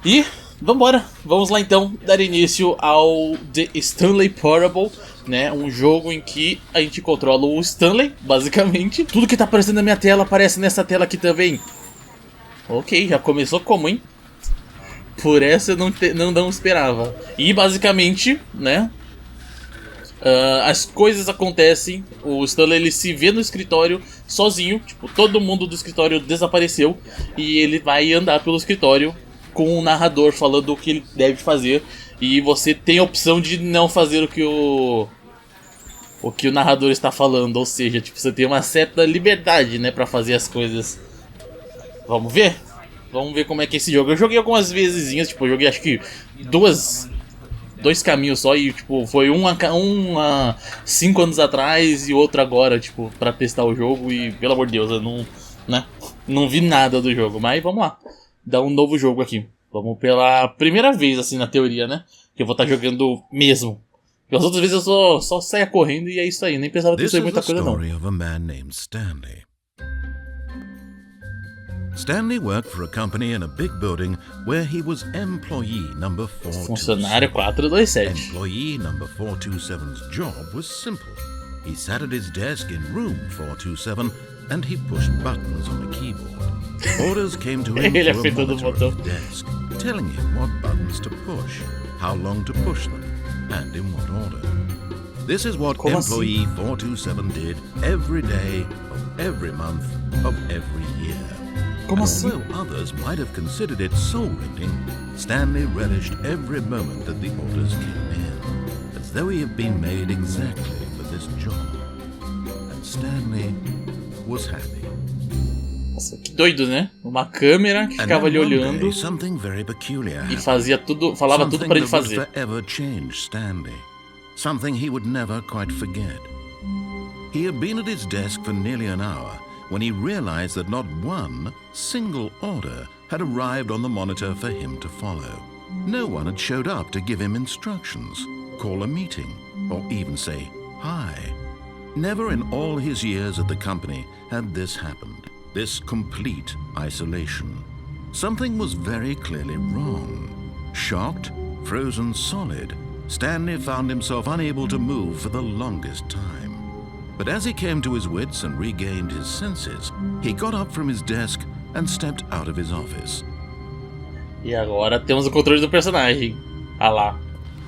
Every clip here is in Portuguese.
E vambora, vamos lá então dar início ao The Stanley Parábola, né? Um jogo em que a gente controla o Stanley, basicamente. Tudo que tá aparecendo na minha tela aparece nessa tela aqui também. Ok, já começou como, hein? Por essa eu não esperava. E basicamente, né? As coisas acontecem. O Stanley ele se vê no escritório sozinho. Tipo, todo mundo do escritório desapareceu. E ele vai andar pelo escritório com um narrador falando o que ele deve fazer. E você tem a opção de não fazer o que o narrador está falando. Ou seja, tipo, você tem uma certa liberdade, né, pra fazer as coisas. Vamos ver? Vamos ver como é que é esse jogo. Eu joguei algumas vezesinhas, tipo, eu joguei acho que dois caminhos só. E tipo, foi um há 5 anos atrás e outro agora, tipo, pra testar o jogo. E pelo amor de Deus, eu não vi nada do jogo. Mas vamos lá, dar um novo jogo aqui. Vamos pela primeira vez, assim, na teoria, né? Que eu vou estar jogando mesmo. Porque as outras vezes eu só saia correndo e é isso aí. Nem pensava ter isso muita coisa, não. Stanley worked for a company in a big building where he was employee number 427. Funcionário 427. Employee number 427's job was simple. He sat at his desk in room 427 and he pushed buttons on a keyboard. Orders came to him through a monitor on his desk, telling him what buttons to push, how long to push them, and in what order. This is what employee 427 did every day of every month of every year. And although others might have considered it soul-rending, Stanley relished every moment that the orders came in, as though he had been made exactly for this job. And Stanley was happy. Nossa, que doido, né? Uma câmera que ficava ali olhando e fazia tudo, falava tudo para ele fazer. Forever change Stanley. Something he would never quite forget. He had been at his desk for nearly an hour when he realized that not one single order had arrived on the monitor for him to follow. No one had showed up to give him instructions, call a meeting, or even say hi. Never in all his years at the company had this happened, this complete isolation. Something was very clearly wrong. Shocked, frozen solid, Stanley found himself unable to move for the longest time. But as he came to his wits and regained his senses, he got up from his desk and stepped out of his office. E agora temos o controle do personagem. Ah lá.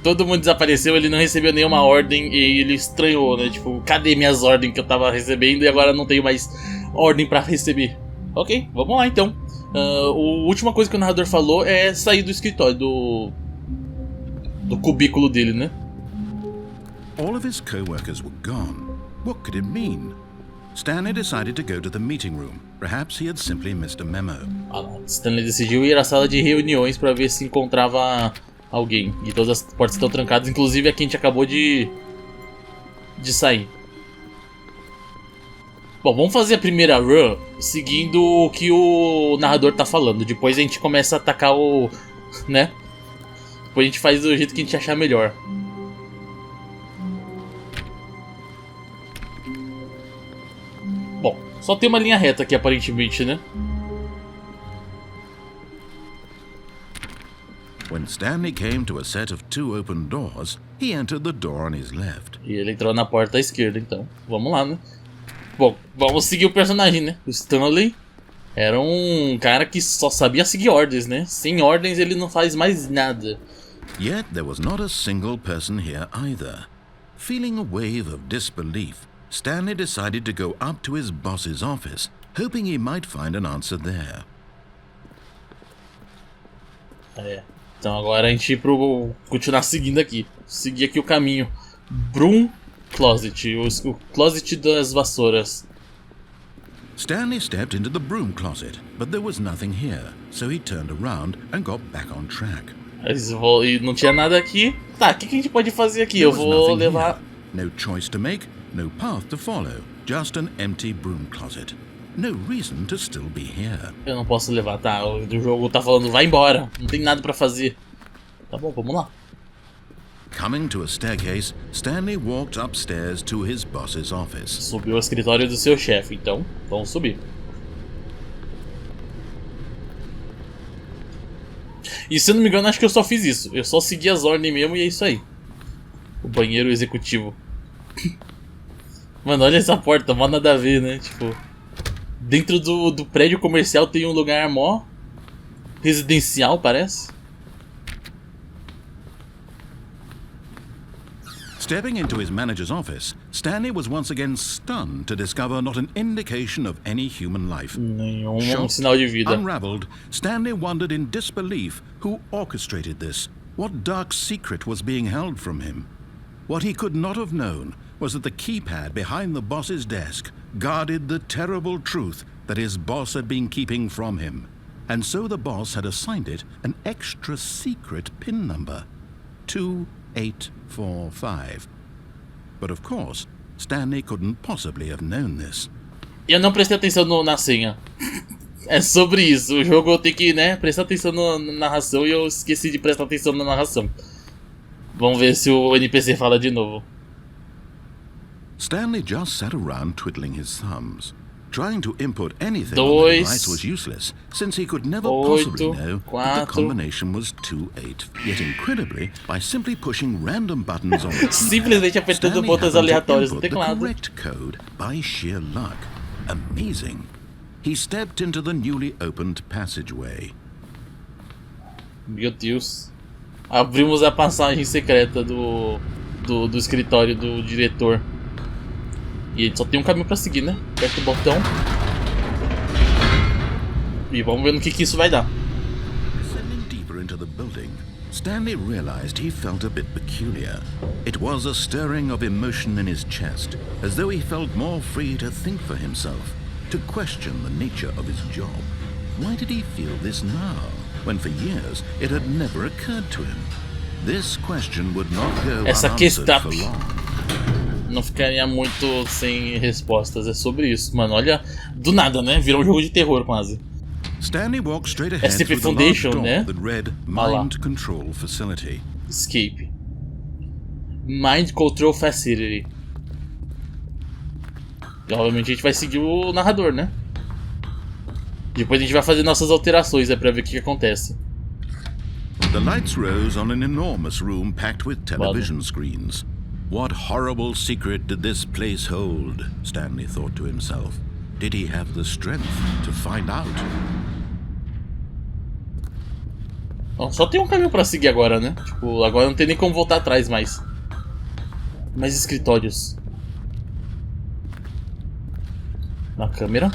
Todo mundo desapareceu, ele não recebeu nenhuma ordem e ele estranhou, né? Tipo, cadê minhas ordens que eu tava recebendo e agora não tenho mais ordem pra receber? Ok, vamos lá então. A última coisa que o narrador falou é sair do escritório, do cubículo dele, né? All of his co-workers were gone. What could it mean? Stanley decided to go to the meeting room. Perhaps he had simply missed a memo. Stanley decidiu ir à sala de reuniões para ver se encontrava alguém. E todas as portas estão trancadas, inclusive a que a gente acabou de sair. Bom, vamos fazer a primeira run seguindo o que o narrador tá falando. Depois a gente começa a atacar o... né? Depois a gente faz do jeito que a gente achar melhor. Bom, só tem uma linha reta aqui aparentemente, né? When Stanley came to a set of 2 open doors, he entered the door on his left. E ele entrou na porta à esquerda, então. Vamos lá, né? Bom, vamos seguir o personagem, né? O Stanley era um cara que só sabia seguir ordens, né? Sem ordens ele não faz mais nada. Yet there was not a single person here either. Feeling a wave of disbelief, Stanley decided to go up to his boss's office, hoping he might find an answer there. Então agora a gente continuar seguindo aqui. Seguir aqui o caminho. Broom Closet, o closet das vassouras. Stanley stepped into the broom closet, but there was nothing here, so he turned around and got back on track. E não tinha nada aqui. Tá, o que a gente pode fazer aqui? Eu vou levar... No choice to make, no path to follow, just an empty broom closet. No reason to still be here. Eu não posso levar, tá? O jogo tá falando, vai embora, não tem nada pra fazer. Tá bom, vamos lá. Coming to a staircase, Stanley walked upstairs to his boss's office. Subiu ao escritório do seu chefe, então vamos subir. E se eu não me engano, acho que eu só fiz isso. Eu só segui as ordens mesmo e é isso aí. O banheiro executivo. Mano, olha essa porta, mó nada a ver, né? Tipo, dentro do prédio comercial tem um lugar mó residencial, parece. Stepping into his manager's office, Stanley was once again stunned to discover not an indication of any human life. Nenhum sinal de vida. Unraveled, Stanley wondered in disbelief who orchestrated this. What dark secret was being held from him? What he could not have known was that the keypad behind the boss's desk guarded the terrible truth that his boss had been keeping from him. And so the boss had assigned it an extra secret PIN number. 2845. But of course, Stanley couldn't possibly have known this. Eu não prestei atenção na senha. É sobre isso. O jogo eu tenho que, né, prestar atenção na narração e eu esqueci de prestar atenção na narração. Vamos ver se o NPC fala de novo. Stanley just sat around twiddling his thumbs. Trying to input anything on the device was useless, since he could never possibly know that the combination was 28. Yet incredibly, by simply pushing random buttons on the simplesmente apertando botões aleatórios no teclado. The correct code by sheer luck. Amazing. He stepped into the newly opened passageway. Meu Deus. Abrimos a passagem secreta do escritório do diretor. E ele só tem um caminho pra seguir, né? Aperta o botão. E vamos ver no que isso vai dar. Descending deeper into the building, Stanley realized he felt a bit peculiar. It was a stirring of emotion in his chest, as though he felt more free to think for himself, to question the nature of his job. Why did he feel this now, when for years it had never occurred to him? This question would not go unanswered for long. Não ficaria muito sem respostas, é sobre isso, mano. Olha, do nada, né? Virou um jogo de terror quase. Stanley walked straight ahead SCP through the large Foundation, door né? that read Mind Control Facility. Escape. Mind Control Facility. E obviamente a gente vai seguir o narrador, né? Depois a gente vai fazer nossas alterações, pra ver o que acontece. The lights rose on an enormous room packed with television screens. What horrible secret did this place hold? Stanley thought to himself. Did he have the strength to find out? Bom, só tem um caminho pra seguir agora, né? Tipo, agora não tem nem como voltar atrás mais. Mais escritórios. Na câmera.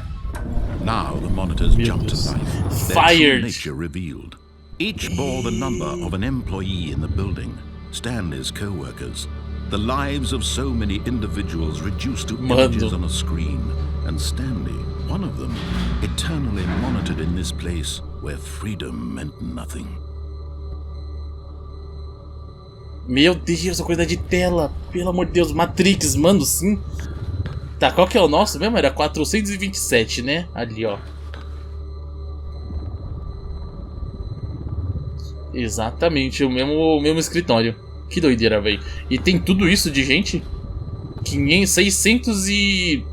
Now the monitors jumped to life. Their true nature revealed. Each bore the number of an employee in the building. Stanley's co-workers. The lives of so many individuals reduced to images on a screen, and Stanley, one of them, eternally monitored in this place where freedom meant nothing. Meu Deus, a coisa de tela, pelo amor de Deus, Matrix, mano, sim. Tá, qual que é o nosso mesmo? Era 427, né? Ali, ó. Exatamente, o mesmo escritório. Que doideira, velho. E tem tudo isso de gente? 600 e...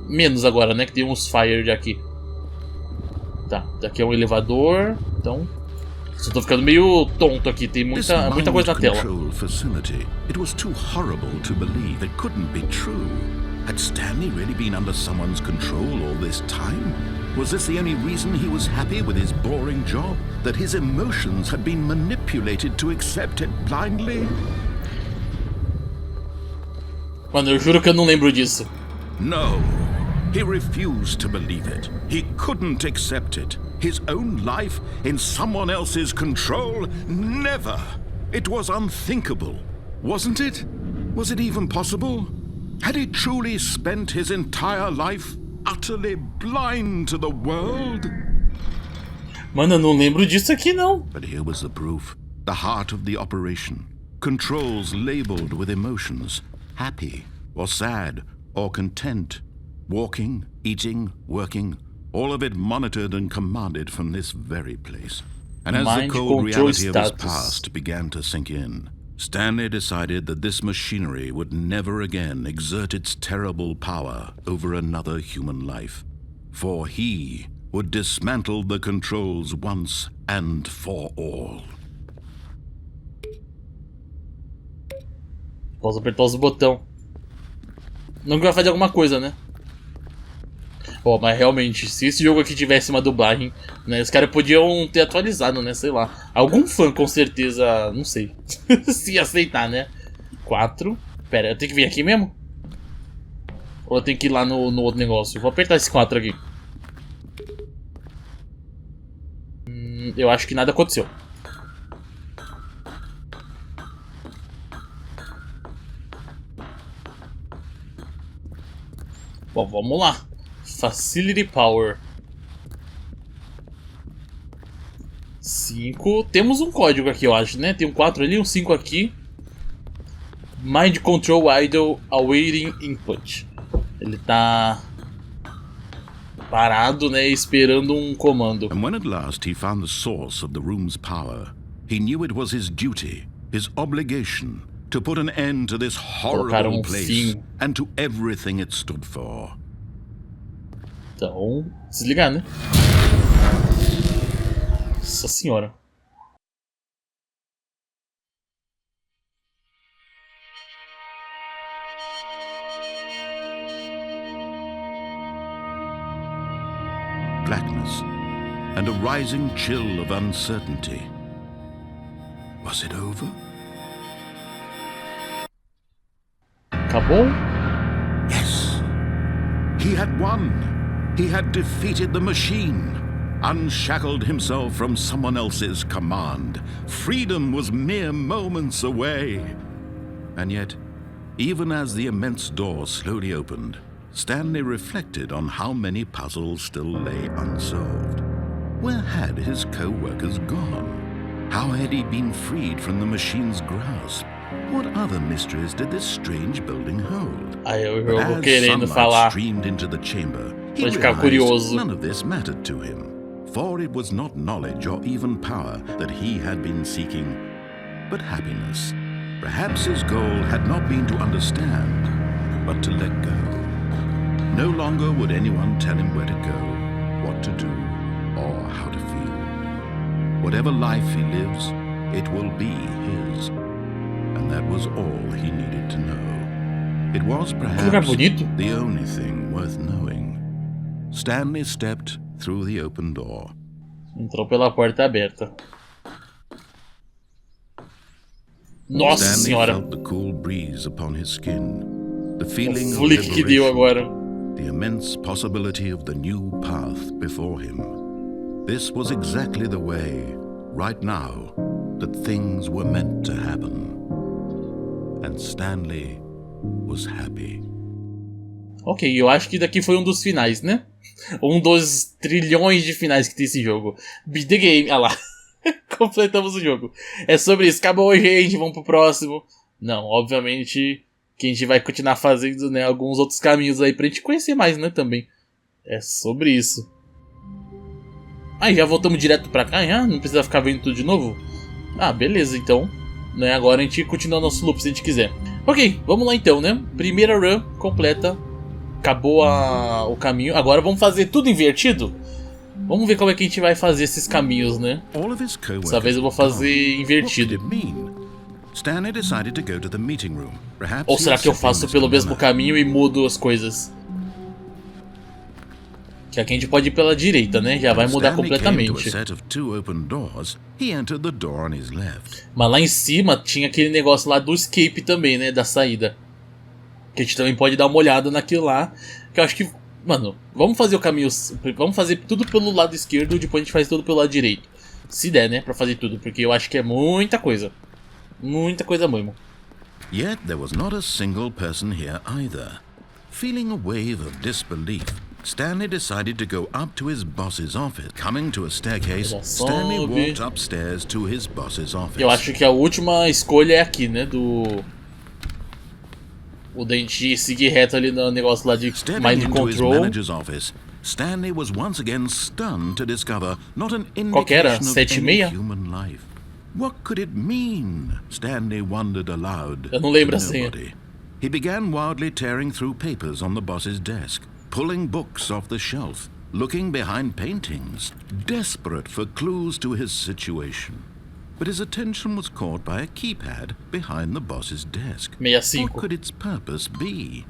menos agora, né? Que tem uns fire aqui. Tá, daqui é um elevador. Então... só tô ficando meio tonto aqui. Tem muita coisa na tela. It was too horrible to believe it couldn't be true. Had Stanley really been under someone's control all this time? Was this the only reason he was happy with his boring job? That his emotions had been manipulated to accept it blindly? Mano, eu juro que eu não lembro disso. No. He refused to believe it. He couldn't accept it. His own life in someone else's control? Never. It was unthinkable. Wasn't it? Was it even possible? Had he truly spent his entire life utterly blind to the world? Mano, eu não lembro disso aqui não. But here was the proof. The heart of the operation. Controls labeled with emotions. Happy, or sad, or content. Walking, eating, working. All of it monitored and commanded from this very place. And as the cold reality of his past began to sink in, Stanley decided that this machinery would never again exert its terrible power over another human life. For he would dismantle the controls once and for all. Posso apertar os botões. Não que vai fazer alguma coisa, né? Ó, mas realmente, se esse jogo aqui tivesse uma dublagem, né, os caras podiam ter atualizado, né, sei lá. Algum fã com certeza, não sei, se aceitar, né. 4, pera, eu tenho que vir aqui mesmo? Ou eu tenho que ir lá no outro negócio? Vou apertar esse 4 aqui. Eu acho que nada aconteceu. Bom, vamos lá. Facility Power 5. Temos um código aqui, eu acho, né? Tem um 4 ali, um 5 aqui. Mind Control Idle Awaiting Input. Ele tá parado, né? Esperando um comando. And when at last he found the source of the room's power, he knew it was his duty, his obligation, to put an end to this horrible place and to everything it stood for. Então, desligar, né? Nossa senhora. Blackness and a rising chill of uncertainty. Was it over? Acabou? Yes. He had won. He had defeated the machine, unshackled himself from someone else's command. Freedom was mere moments away. And yet, even as the immense door slowly opened, Stanley reflected on how many puzzles still lay unsolved. Where had his co-workers gone? How had he been freed from the machine's grasp? What other mysteries did this strange building hold? Aí o jogo querendo falar. Streamed into the chamber, he Pode ficar curioso. none of this mattered to him, for it was not knowledge or even power that he had been seeking, but happiness. Perhaps his goal had not been to understand, but to let go. No longer would anyone tell him where to go, what to do, or how to feel. Whatever life he lives, it will be his. And that was all he needed to know. It was perhaps the only thing worth knowing. Stanley stepped through the open door. Entrou pela porta aberta. Nossa Stanley senhora. felt the cool breeze upon his skin, the feeling of Flick que deu liberation, agora. the immense possibility of the new path before him. This was exactly the way, right now, that things were meant to happen. And Stanley was happy. Ok, eu acho que daqui foi um dos finais, né? Um dos trilhões de finais que tem esse jogo. Beat the game, ah lá. Completamos o jogo. É sobre isso. Acabou, gente. Vamos pro próximo. Não, obviamente que a gente vai continuar fazendo, né, alguns outros caminhos aí pra gente conhecer mais, né, também. É sobre isso. Aí, já voltamos direto pra cá, já? Não precisa ficar vendo tudo de novo? Ah, beleza, então. Né, agora a gente continua nosso loop se a gente quiser. Ok, vamos lá então, né? Primeira run completa. Acabou o caminho. Agora vamos fazer tudo invertido? Vamos ver como é que a gente vai fazer esses caminhos, né? Dessa vez eu vou fazer invertido. Ou será que eu faço pelo mesmo caminho e mudo as coisas? Que aqui a gente pode ir pela direita, né? Já vai mudar completamente. Mas lá em cima tinha aquele negócio lá do escape também, né? Da saída. Que a gente também pode dar uma olhada naquilo lá. Que eu acho que... Mano, vamos fazer o caminho... Vamos fazer tudo pelo lado esquerdo. Depois a gente faz tudo pelo lado direito. Se der, né? Pra fazer tudo. Porque eu acho que é muita coisa. Muita coisa mesmo. Yet there was not a single person here either. Feeling a wave of disbelief, Stanley decided to go up to his boss's office. Coming to a staircase, Stanley walked upstairs to his boss's office. Eu acho que a última escolha é aqui, né? O dente seguir reto ali no negócio lá de Mind Control. Stanley was once again stunned to discover not an Qual que era? indication of 7:30? any human life. What could it mean? Stanley wondered aloud. Eu não lembro a senha. He began wildly tearing through papers on the boss's desk, pulling books off the shelf. looking behind paintings, desperate for clues to his situation. But his attention was caught by a keypad behind the boss's desk. 65. What could its purpose be?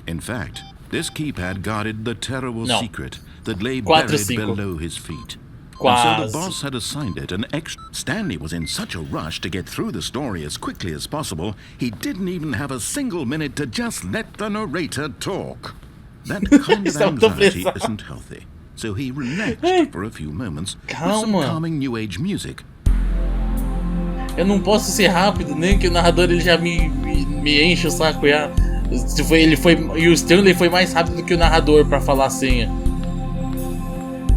In fact, this keypad guarded the terrible secret that lay buried below his feet. And so the boss had assigned it an extra. Stanley was in such a rush to get through the story as quickly as possible, he didn't even have a single minute to just let the narrator talk. That kind of anxiety isn't healthy. So he relaxed for a few moments with some calming new age music. Eu não posso ser rápido, nem que o narrador ele já me enche o saco já. E o Stanley foi mais rápido do que o narrador pra falar a senha.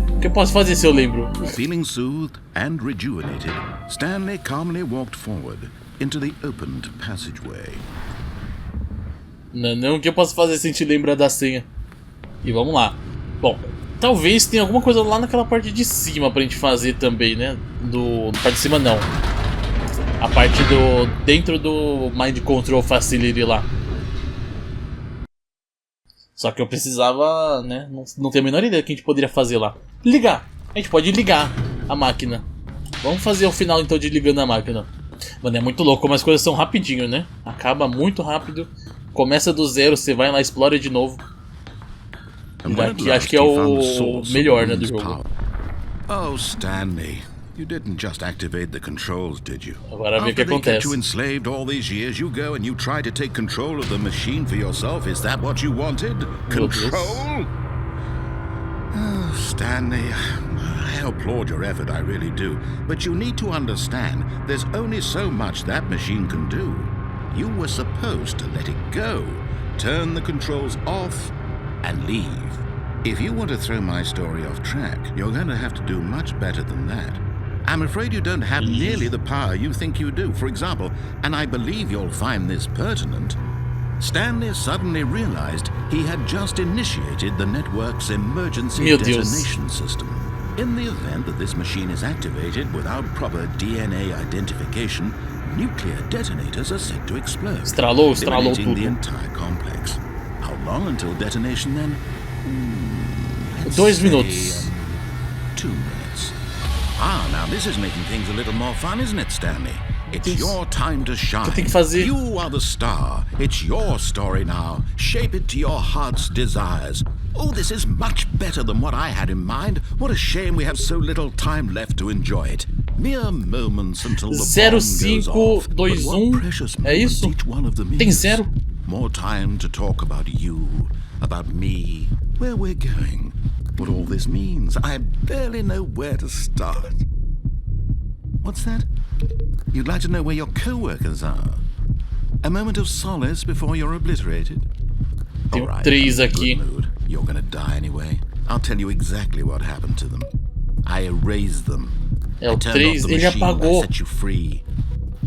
O que eu posso fazer se eu lembro? Feeling soothed and rejuvenated, Stanley calmly walked forward into the opened passageway. Não, o que eu posso fazer se a gente lembrar da senha? E vamos lá. Bom, talvez tenha alguma coisa lá naquela parte de cima pra gente fazer também, né? Parte de cima não. A parte dentro do Mind Control Facility lá. Só que eu precisava, né? Não tenho a menor ideia do que a gente poderia fazer lá. Ligar! A gente pode ligar a máquina. Vamos fazer o final então de ligando a máquina. Mano, é muito louco como as coisas são rapidinho, né? Acaba muito rápido. Começa do zero, você vai lá, explora de novo. Aqui acho que é o melhor, né, do jogo. Oh, Stanley. You didn't just activate the controls, did you? Agora vê o que After they kept acontece. you enslaved all these years, you go and you try to take control of the machine for yourself. Is that what you wanted? Control? Oh, Stanley, I applaud your effort, I really do. But you need to understand, there's only so much that machine can do. You were supposed to let it go, turn the controls off, and leave. If you want to throw my story off track, you're going to have to do much better than that. I'm afraid you don't have nearly the power you think you do. For example, and I believe you'll find this pertinent, Stanley suddenly realized he had just initiated the network's emergency detonation system. In the event that this machine is activated without proper DNA identification, nuclear detonators are set to explode, eliminating the entire complex. How long until detonation then? 2 minutos. 2 minutes. Ah, now this is making things a little more fun, isn't it, Stanley? It's your time to shine. You are the star. It's your story now. Shape it to your heart's desires. Oh, this is much better than what I had in mind. What a shame we have so little time left to enjoy it. Mere moments until the bomb goes off. But what precious moments each one of them is. Tem 0. More time to talk about you, about me, where we're going, what all this means. I barely know where to start. What's that? You'd like to know where your co-workers are? A moment of solace before you're obliterated? Tem 3 aqui. You're gonna die anyway. I'll tell you exactly what happened to them. I erased them. É o 3, ele apagou. I set you free.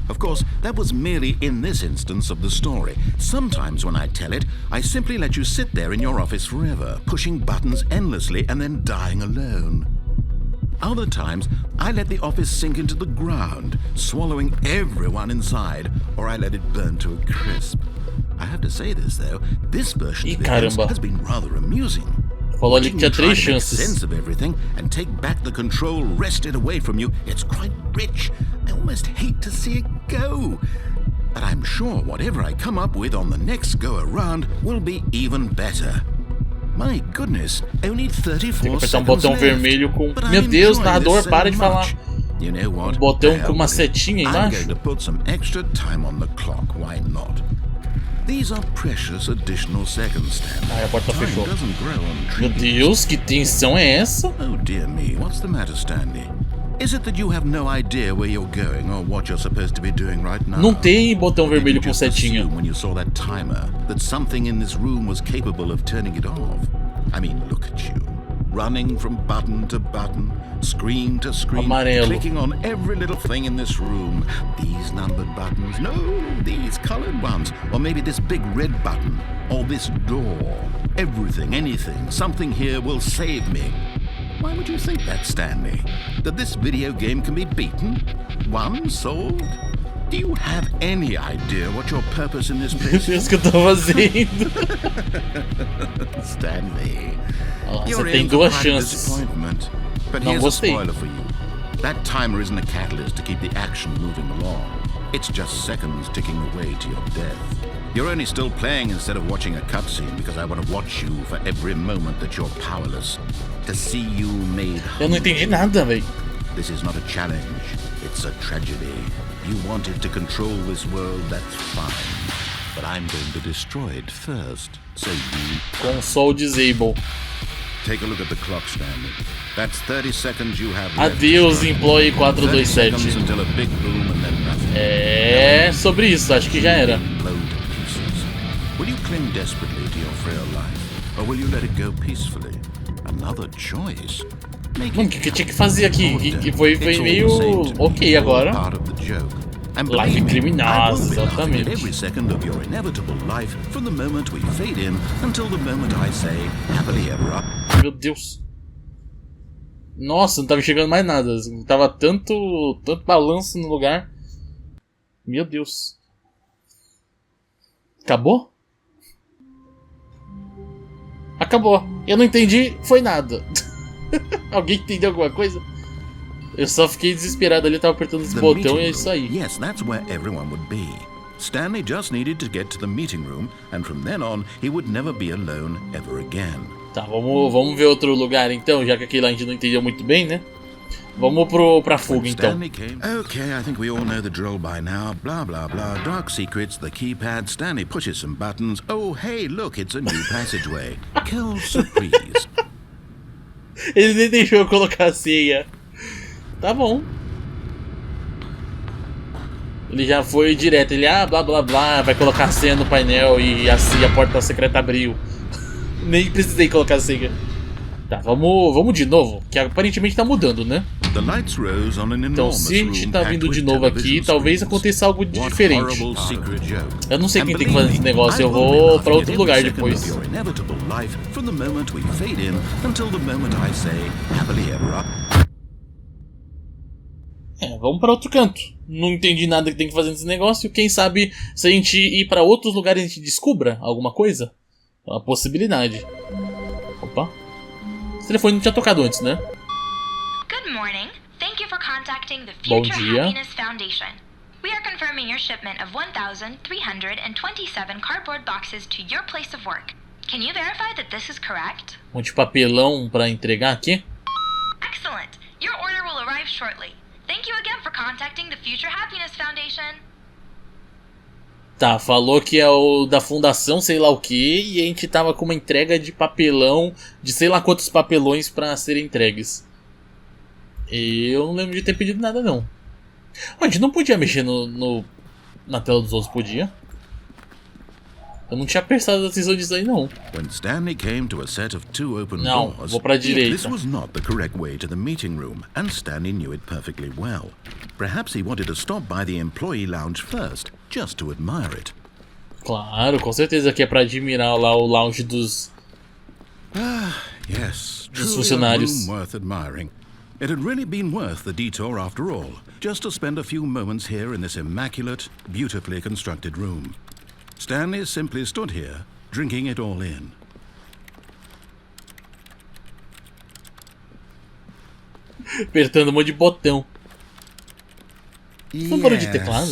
Of course, that was merely in this instance of the story. Sometimes when I tell it, I simply let you sit there in your office forever, pushing buttons endlessly and then dying alone. Other times, I let the office sink into the ground, swallowing everyone inside, or I let it burn to a crisp. I have to say this though, this version of the events has been rather amusing. Falou ali que tinha 3 chances. Sense of everything and take back the control wrested away from you. It's quite rich. I almost hate to see it go. But I'm sure whatever I come up with on the next go around will be even better. My goodness, only 34 seconds botão vermelho com... Meu Deus, narrador, para de falar. You know what? Botão com uma setinha embaixo. I'm going to put some extra time on the clock. Why not? These are precious additional seconds, Stanley. A porta fechou. Meu Deus, que tensão é essa? Oh dear me, what's the matter, Stanley? Is it that you have no idea where you're going or what you're supposed to be doing right now? Não tem botão vermelho com setinha. When you saw that timer, that something in this room was capable of turning it off. I mean, look at you. Running from button to button, screen to screen, Amarelo. clicking on every little thing in this room. These numbered buttons, no, these colored ones. Or maybe this big red button, or this door. Everything, anything, something here will save me. Why would you think that, Stanley? That this video game can be beaten? Won? Solved? Do you have any idea what your purpose in this place É isso que eu tô fazendo. Stanley? Você tem duas chances. But Não here's a gostei. spoiler for you. That timer isn't a catalyst to keep the action moving along. It's just seconds ticking away to your death. You're only still playing instead of watching a cutscene because I want to watch you for every moment that you're powerless. To see you made Eu não entendi nada, velho. This is not a challenge, it's a tragedy. You wanted to control this world, that's fine. But I'm going to destroy it first, so you... Console disable. Take a look at the clock, Stanley. That's 30 seconds you have left. Adeus, Employee 30 seconds 427. until a big boom and then nothing. É sobre isso, acho que já era. Blown to pieces. Will you cling desperately to your frail life, or will you let it go peacefully? Another choice. Make Mano, o que eu tinha que fazer aqui? Que foi meio... ok agora. Live criminosa, exatamente. Every second of your inevitable life from the moment we fade in until the moment I say happily ever after. Meu Deus. Nossa, não tava enxergando mais nada. Tava tanto balanço no lugar. Meu Deus. Acabou? Acabou. Eu não entendi, foi nada. Alguém entendeu alguma coisa? Eu só fiquei desesperado ali, tava apertando esse botão e é isso aí. Yes, that's where everyone would be. Stanley just needed to get to the meeting room, and from then on, he would never be alone ever again. Tá, vamos ver outro lugar então, já que aquele lá a gente não entendeu muito bem, né? Vamos pra fuga então. Okay, I think we all know the drill by now. Blah, blah, blah. Dark secrets, the keypad. Stanley pushes some buttons. Oh, hey, look, it's a new passageway. Kill surprise. Ele nem deixou eu colocar a senha. Tá bom. Ele já foi direto. Ele, blá blá blá, vai colocar a senha no painel e assim a porta secreta abriu. Nem precisei colocar a senha. Tá, vamos de novo, que aparentemente tá mudando, né? Então se a gente tá vindo de novo aqui, talvez aconteça algo de diferente. Eu não sei quem tem que fazer esse negócio, eu vou pra outro lugar depois. Vamos pra outro canto. Não entendi nada que tem que fazer nesse negócio. Quem sabe se a gente ir pra outros lugares a gente descubra alguma coisa? É uma possibilidade. Opa. O telefone não tinha tocado antes, né? Good morning. Thank you for contacting the Bom Future dia. Happiness Foundation. We are confirming your shipment of 1,327 cardboard boxes to your place of work. Can you verify that this is correct? Um monte de papelão pra entregar aqui. Excellent. Your order will arrive shortly. Thank you again for contacting the Future Happiness Foundation. Tá, falou que é o da fundação, sei lá o que, e a gente tava com uma entrega de papelão, de sei lá quantos papelões pra serem entregues. Eu não lembro de ter pedido nada, não. A gente não podia mexer na tela dos outros, podia? Eu não tinha prestado atenção disso aí, não. Não, vou pra direita. This was not the correct way to the meeting room, and Stanley knew it perfectly well. Perhaps he wanted to stop by the employee lounge first, just to admire it. Claro, com certeza que é pra admirar lá o lounge dos Yes, dos truly funcionários. a room worth admiring. It had really been worth the detour after all, just to spend a few moments here in this immaculate, beautifully constructed room. Stanley simply stood here, drinking it all in. Apertando um monte de botão. Não parou de teclado?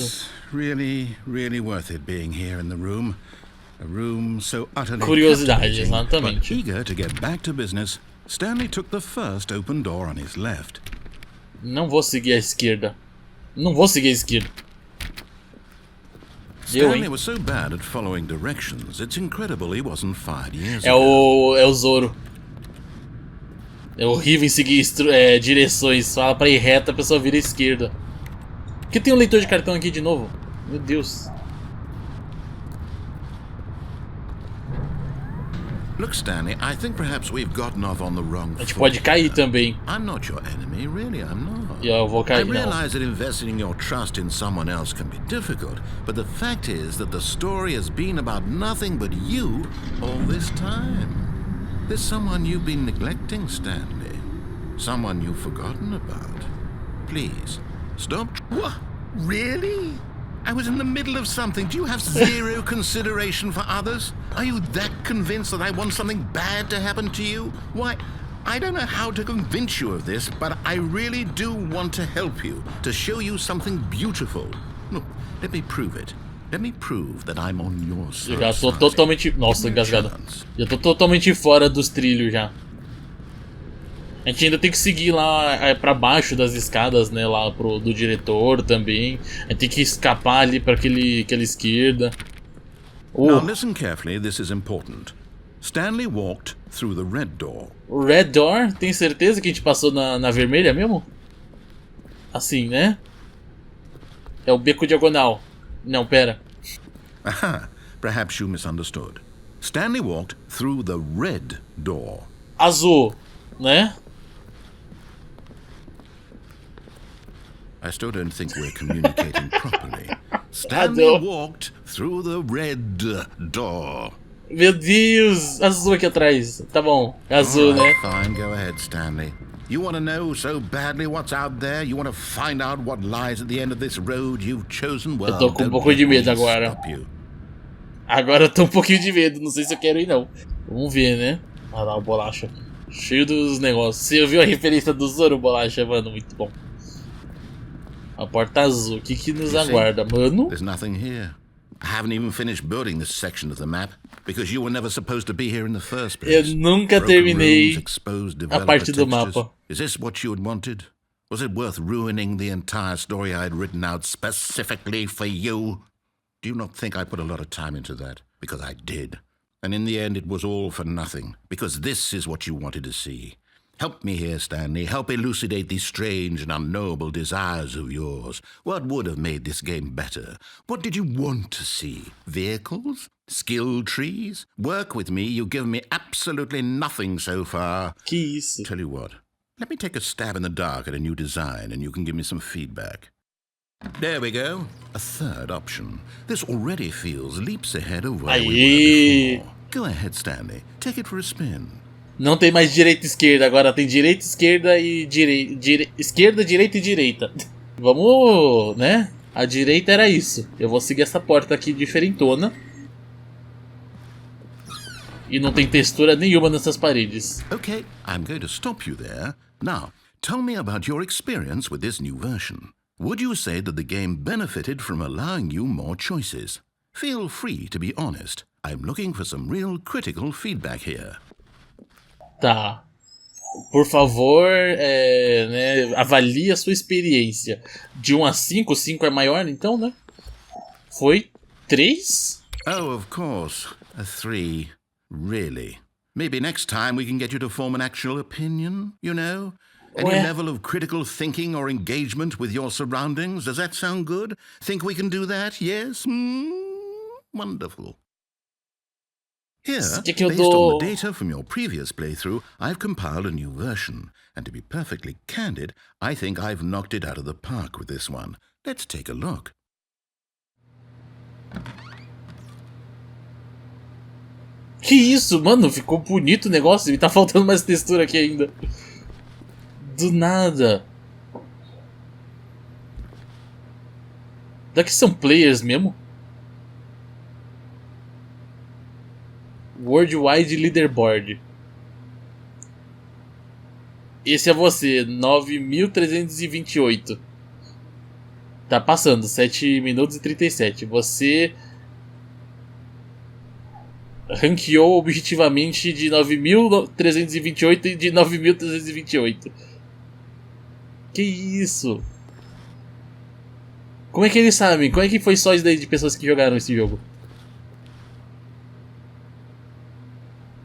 Really, really worth it being here in the room. A room so utterly Curiosidade, captivating, but exatamente. eager to get back to business, Stanley took the first open door on his left. Não vou seguir a esquerda. Não vou seguir a esquerda. Stanley was so bad at following directions, it's incredible he wasn't fired years É ago. o Zoro. É horrível em seguir direções. Fala pra ir reta, a pessoa vira à esquerda. Por que tem um leitor de cartão aqui de novo? Meu Deus. Look, Stanley, I think perhaps we've gotten off on the wrong A gente foot. pode cair também. I'm not your enemy, really, I'm not. E eu vou I cair, não. realize that investing your trust in someone else can be difficult, but the fact is that the story has been about nothing but you all this time. There's someone you've been neglecting, Stanley. Someone you've forgotten about. Please, stop. What? Really? I was in the middle of something. Do you have zero consideration for others? Are you that convinced that I want something bad to happen to you? Why, I don't know how to convince you of this, but I really do want to help you, to show you something beautiful. Look, let me prove it. Let me prove that I'm on your side. Eu já tô totalmente... Nossa, engasgado. Já tô totalmente fora dos trilhos já. A gente ainda tem que seguir lá pra baixo das escadas, né? Lá do diretor também. A gente tem que escapar ali pra aquela esquerda. Now listen carefully, this is important. Stanley walked through the red door. Red door? Tem certeza que a gente passou na vermelha mesmo? Assim, né? É o beco diagonal. Não, pera. Aha, perhaps you misunderstood. Stanley walked through the red door. Azul, né? I still don't think we're communicating properly. Stanley walked through the red door. Meu Deus, azul aqui atrás. Tá bom, azul, né? Fine, go ahead, Stanley. You want to know so badly what's out there? You want to find out what lies at the end of this road you've chosen? Well, eu tô com um pouco de medo agora. Agora eu tô um pouquinho de medo, não sei se eu quero ir não. Vamos ver, né? Olha lá o bolacha. Cheio dos negócios. Você ouviu a referência do Zoro, bolacha, mano? Muito bom. A porta azul, o que nos aguarda, mano? There's nothing here. I haven't even finished building this section of the map because you were never supposed to be here in the first place. Eu nunca terminei a parte do mapa. Is this what you had wanted? Was it worth ruining the entire story I had written out specifically for you? Do you not think I put a lot of time into that? Because I did. And in the end it was all for nothing, because this is what you wanted to see. Help me here, Stanley. Help elucidate these strange and unknowable desires of yours. What would have made this game better? What did you want to see? Vehicles? Skill trees? Work with me. You've given me absolutely nothing so far. Que isso? Tell you what. Let me take a stab in the dark at a new design and you can give me some feedback. There we go. A third option. This already feels leaps ahead of where we were before. Go ahead, Stanley. Take it for a spin. Não tem mais direita e esquerda, agora tem direita, esquerda e esquerda, direita e direita. Vamos, né? A direita era isso. Eu vou seguir essa porta aqui diferentona. E não tem textura nenhuma nessas paredes. Okay, I'm going to stop you there. Now, tell me about your experience with this new version. Would you say that the game benefited from allowing you more choices? Feel free to be honest. I'm looking for some real critical feedback here. Tá. Por favor, né, avalie a sua experiência. De 1 a 5, 5 é maior, então, né? Foi 3? Oh, of course. A 3. Really? Maybe next time we can get you to form an actual opinion, you know? Any level of critical thinking or engagement with your surroundings. Does that sound good? Think we can do that? Yes? Wonderful. Here, based on the data from your previous playthrough, I've compiled a new version. And to be perfectly candid, I think I've knocked it out of the park with this one. Let's take a look. Que isso, mano? Ficou bonito o negócio. E tá faltando mais textura aqui ainda. Do nada. Daqui são players mesmo? Worldwide Leaderboard. Esse é você, 9.328. Tá passando, 7 minutos e 37. Você ranqueou objetivamente de 9.328 e de 9.328. Que isso? Como é que eles sabem? Como é que foi só isso daí de pessoas que jogaram esse jogo?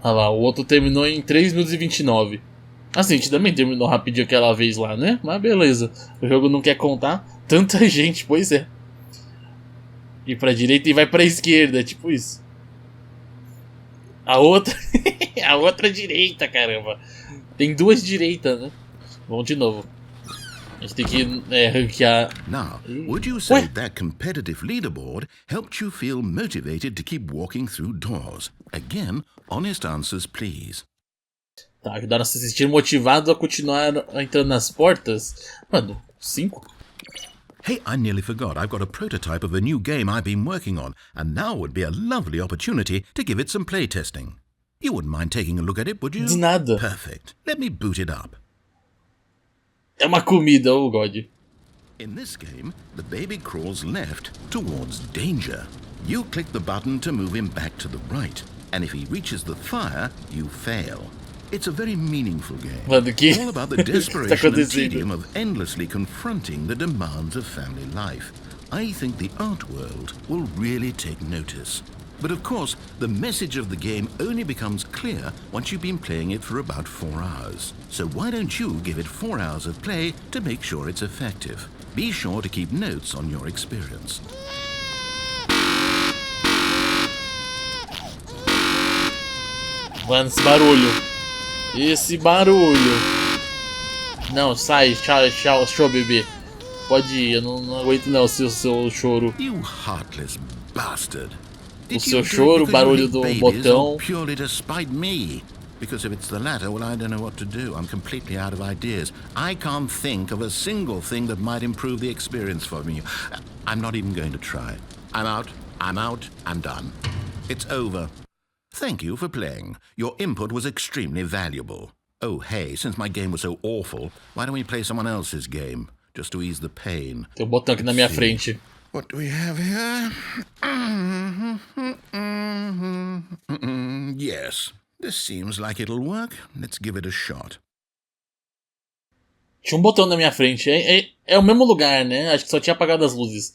Olha lá, o outro terminou em 3 minutos e 29. Assim, a gente também terminou rapidinho aquela vez lá, né? Mas beleza, o jogo não quer contar tanta gente, pois é. E pra direita e vai pra esquerda, tipo isso. A outra... a outra direita, caramba. Tem duas direitas, né? Vamos de novo. A gente tem que ranquear... Now, would you say that competitive leaderboard helped you feel motivated to keep walking through doors? Again, honest answers, please. Tá, ajudaram a se sentir motivado a continuar entrando nas portas. Mano, 5? Hey, I nearly forgot. I've got a prototype of a new game I've been working on, and now would be a lovely opportunity to give it some playtesting. You wouldn't mind taking a look at it, would you? De nada. Perfect. Let me boot it up. É uma comida, oh God. In this game, the baby crawls left towards danger. You click the button to move him back to the right, and if he reaches the fire, you fail. It's a very meaningful game, Mano, que... all about the desperation and tedium of endlessly confronting the demands of family life. I think the art world will really take notice. But of course, the message of the game only becomes clear once you've been playing it for about 4 hours. So why don't you give it 4 hours of play to make sure it's effective? Be sure to keep notes on your experience. Mano, esse barulho. Esse barulho. Não, sai, tchau, show, bebê. Pode ir, eu não aguento não, seu choro. You heartless bastard. O seu choro, o barulho do botão. Purely to spite me. Because if it's the latter, well, I don't know what to do. I'm completely out of ideas. I can't think of a single thing that might improve the experience for me. I'm not even going to try. I'm out, I'm done. It's over. Thank you for playing. Your input was extremely valuable. Oh, hey, since my game was so awful, why don't we play someone else's game? Just to ease the pain. Tem um botão aqui na minha frente. What do we have here? Yes, this seems like it'll work. Let's give it a shot. Tinha um botão na minha frente. É o mesmo lugar, né? Acho que só tinha apagado as luzes.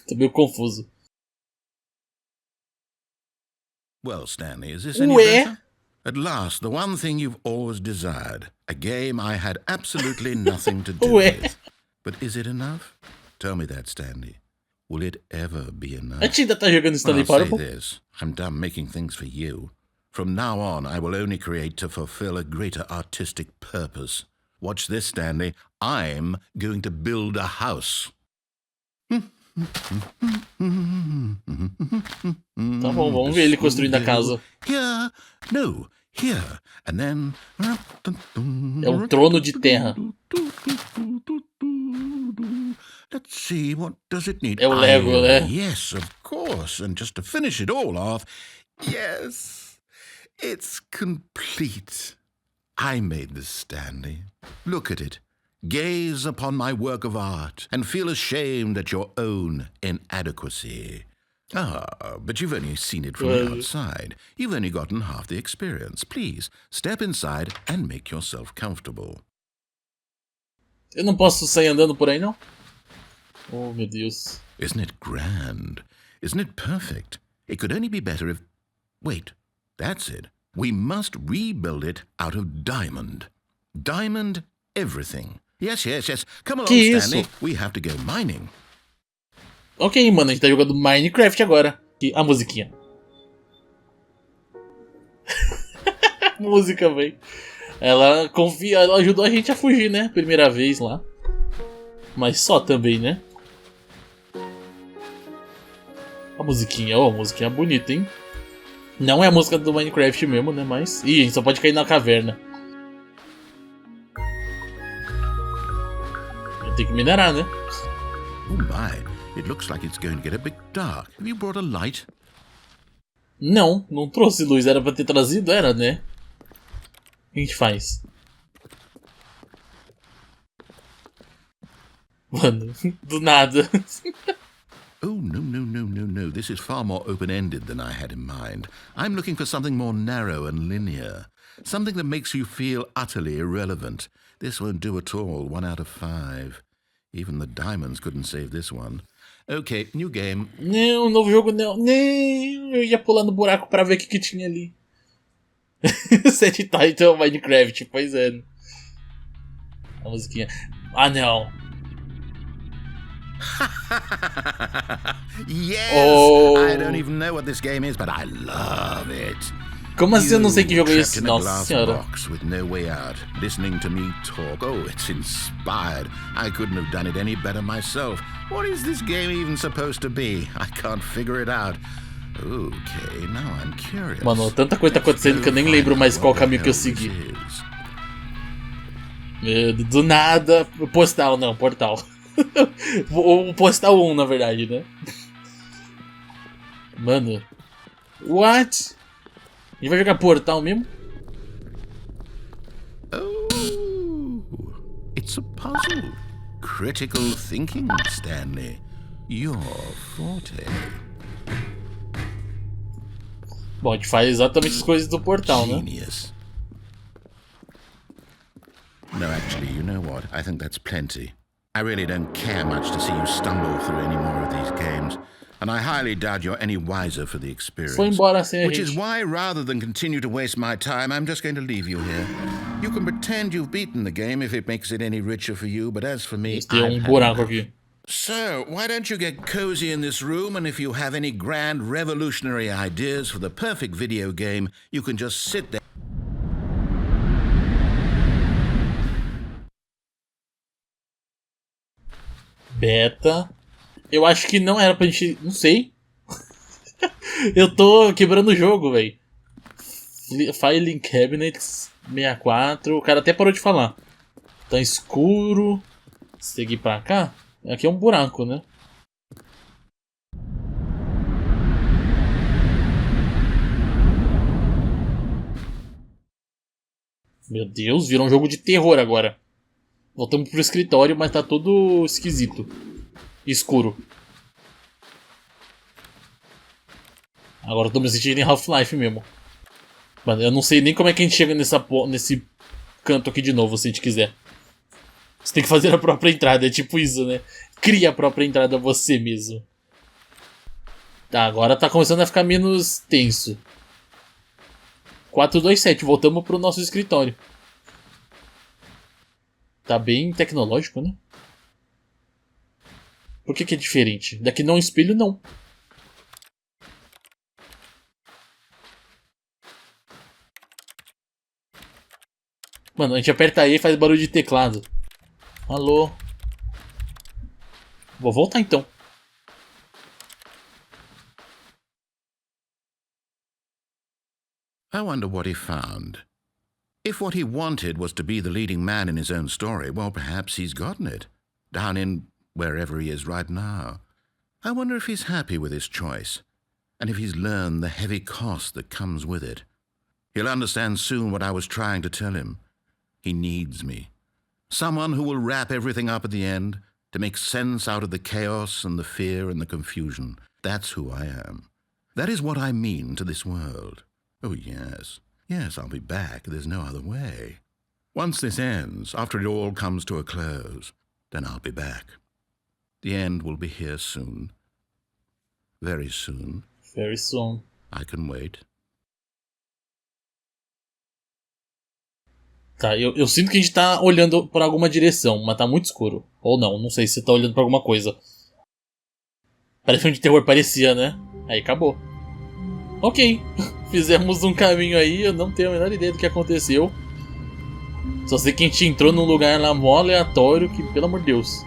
Tô meio confuso. Well, Stanley, is this any better? At last, the one thing you've always desired. A game I had absolutely nothing to do with. But is it enough? Tell me that, Stanley. Will it ever be enough? A gente ainda tá jogando Stanley Parábola. I'll say this. I'm done making things for you. From now on, I will only create to fulfill a greater artistic purpose. Watch this, Stanley. I'm going to build a house. Tá bom, vamos ver ele construindo a casa. Here, no, here, and then... É um trono de terra. Let's see, what does it need? É o Lego, né? Yes, of course. And just to finish it all off, yes, it's complete. I made this, Stanley. Look at it. Gaze upon my work of art and feel ashamed at your own inadequacy. Ah, but you've only seen it from the outside. You've only gotten half the experience. Please, step inside and make yourself comfortable. Eu não posso sair andando por aí, não? Oh, meu Deus. Isn't it grand? Isn't it perfect? It could only be better if... Wait, that's it. We must rebuild it out of diamond. Diamond everything. Yes. Come along, Que Stanley. isso? We have to go mining. Ok, mano, a gente tá jogando Minecraft agora. E a musiquinha. Música, véi. Ela confia, ela ajudou a gente a fugir, né? Primeira vez lá. Mas só também, né? A musiquinha bonita, hein? Não é a música do Minecraft mesmo, né? Mas... Ih, a gente só pode cair na caverna. Tem que minerar, né? Oh my, it looks like it's going to get a bit dark. Have you brought a light? Não trouxe luz. Era pra ter trazido? Era, né? O que a gente faz? Mano, do nada. Oh, no. This is far more open-ended than I had in mind. I'm looking for something more narrow and linear. Something that makes you feel utterly irrelevant. This won't do at all. 1 out of 5. Even the diamonds couldn't save this one. Okay, new game. Não, novo jogo não. Nem. Eu ia pular no buraco pra ver o que tinha ali. Set title Minecraft, pois é. A musiquinha. Ah, não. Yes! Oh. I don't even know what this game is, but I love it. Como assim eu não sei que jogo é Trapped esse? in a Nossa glass senhora. box with no way out, listening to me talk. Oh, it's inspired. I couldn't have done it any better myself. What is this game even supposed to be? I can't figure it out. Okay, now I'm curious. Mano, tanta coisa tá acontecendo que eu nem lembro mais qual caminho que eu segui. Do nada. Postal, não, portal. Vou postar um, na verdade, né? Mano. What? A gente vai jogar Portal mesmo? Oh, it's a puzzle. Critical thinking, Stanley. Your forte. Bom, a gente faz exatamente as coisas do Portal, né? Genius. No, actually, you know what? I think that's plenty. I really don't care much to see you stumble through any more of these games, and I highly doubt you're any wiser for the experience. Foi embora sem a Which gente. is why, rather than continue to waste my time, I'm just going to leave you here. You can pretend you've beaten the game if it makes it any richer for you, but as for me, Tem buraco aqui. So, why don't you get cozy in this room, and if you have any grand revolutionary ideas for the perfect video game, you can just sit there. Beta. Eu acho que não era pra gente... Não sei. Eu tô quebrando o jogo, velho. Filing Cabinets 64. O cara até parou de falar. Tá escuro. Seguir pra cá. Aqui é um buraco, né? Meu Deus, virou um jogo de terror agora. Voltamos pro escritório, mas tá todo esquisito. Escuro. Agora eu tô me sentindo em Half-Life mesmo. Mano, eu não sei nem como é que a gente chega nesse canto aqui de novo, se a gente quiser. Você tem que fazer a própria entrada, é tipo isso, né? Cria a própria entrada você mesmo. Tá, agora tá começando a ficar menos tenso. 427, voltamos pro nosso escritório. Tá bem tecnológico, né? Por que é diferente? Daqui não é um espelho, não. Mano, a gente aperta E e faz barulho de teclado. Alô? Vou voltar então. I wonder what he found. If what he wanted was to be the leading man in his own story, well, perhaps he's gotten it. Down in wherever he is right now. I wonder if he's happy with his choice, and if he's learned the heavy cost that comes with it. He'll understand soon what I was trying to tell him. He needs me. Someone who will wrap everything up at the end, to make sense out of the chaos and the fear and the confusion. That's who I am. That is what I mean to this world. Oh, yes. Yes, I'll be back. There's no other way. Once this ends, after it all comes to a close, then I'll be back. The end will be here soon. Very soon. Very soon. I can wait. Tá, eu sinto que a gente tá olhando por alguma direção, mas tá muito escuro. Ou não sei se você tá olhando pra alguma coisa. Parece filme de terror, parecia, né? Aí acabou. Ok, fizemos um caminho aí, eu não tenho a menor ideia do que aconteceu. Só sei que a gente entrou num lugar lá mó aleatório que, pelo amor de Deus.